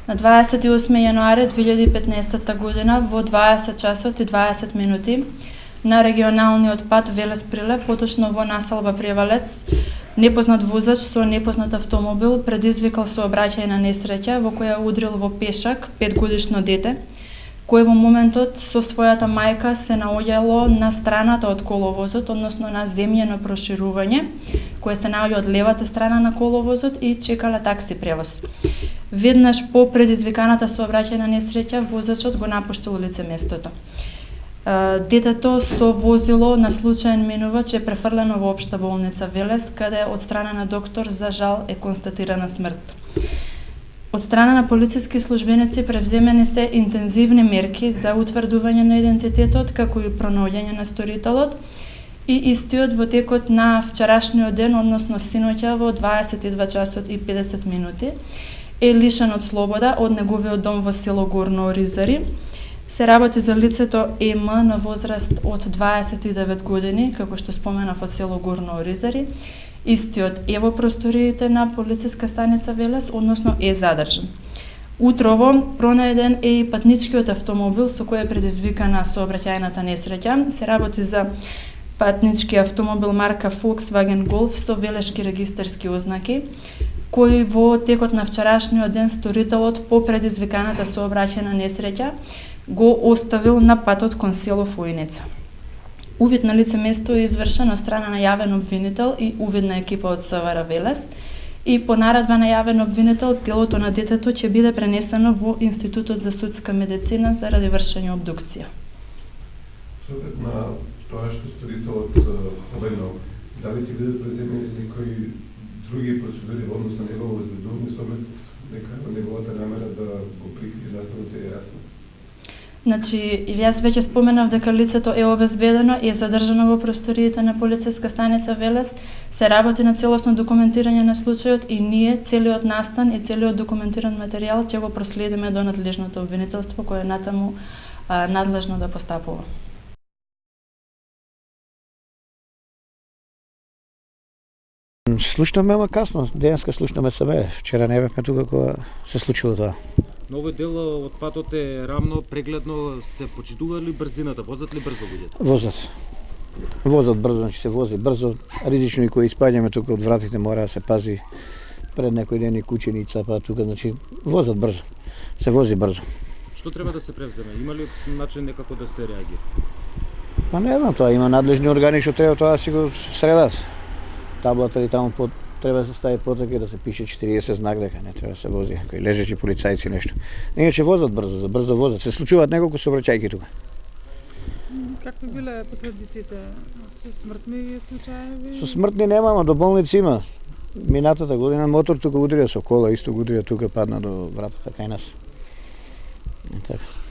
На 28 јануари 2015 година во 20 часот и 20 минути на регионалниот пат Велес-Прилеп, поточно во населба Превалец, непознат возач со непознат автомобил предизвикал сообраќајна несреќа во која удрил во пешак 5-годишно дете, кој во моментот со својата мајка се наоѓало на страната од коловозот, односно на земјено проширување, кое се наоѓа од левата страна на коловозот и чекала такси превоз. Веднаш по предизвиканата сообраќајна несреќа, возачот го напуштил лицеместото. Детето со возило на случаен минувач е префрлено во општа болница Велес, каде од страна на доктор за жал е констатирана смрт. Од страна на полициски службеници превземени се интензивни мерки за утврдување на идентитетот, како и пронаоѓање на сторителот, и истиот во текот на вчерашниот ден, односно синоќа во 22 часот и 50 минути, е лишен од слобода од неговиот дом во село Горно Оризари. Се работи за лицето ЕМ на возраст од 29 години, како што споменав, од село Горно Оризари. Истиот е во просториите на полициска станица Велес, односно е задржан. Утрово пронајден е и патничкиот автомобил со кој е предизвикана сообраќајната несреќа. Се работи за патнички автомобил марка Volkswagen Golf со велешки регистарски ознаки, кој во текот на вчерашниот ден сторителот по предизвиканата сообраќајна несреќа го оставил на патот кон село Фојница. Увид на лице место е извршен од страна на јавен обвинител и увидна екипа од СВР Велес, и по наредба на јавен обвинител телото на детето ќе биде пренесено во Институтот за судска медицина заради вршење обдукција. Со оглед на тоа што сторителот побегнал, дали ќе бидат преземени некои други процедури во однос на негово обезбедување со оглед дека неговата намера да го прикрие настаното е јасна? Значи, јас веќе споменав дека лицето е обезбедено и е задржано во просториите на полициска станица Велес. Се работи на целосно документирање на случајот и ние целиот настан и целиот документиран материјал ќе го проследиме до надлежното обвинителство кое е натаму надлежно да постапува. Слушнаме, ама касно. Денеска слушнаме себе. Вчера не бевме тука кога се случило тоа. На овој дел од патот е рамно, прегледно, се почитува ли брзината? Возат ли брзо луѓето? Возат брзо, значи се вози брзо. Ризично и кои испаѓаме тука од вратите мора да се пази пред некој ден и кученица, па тука, значи возат брзо. Се вози брзо. Што треба да се превземе? Има ли начин некако да се реагира? Па не знам, тоа има надлежни органи што треба тоа да си го средат. Таблата и таму треба да се стави потоки да се пише 40 знак дека не треба да се вози, кои лежачи полицајци нешто. Иначе возат брзо возат. Се случуваат неколку сообраќајки тука. Какви биле последиците? Со смртни случаи? Со смртни нема, ама до болници има. Минатата година мотор тука удрија со кола, исто го удрија тука, падна до вратата кај нас. И така.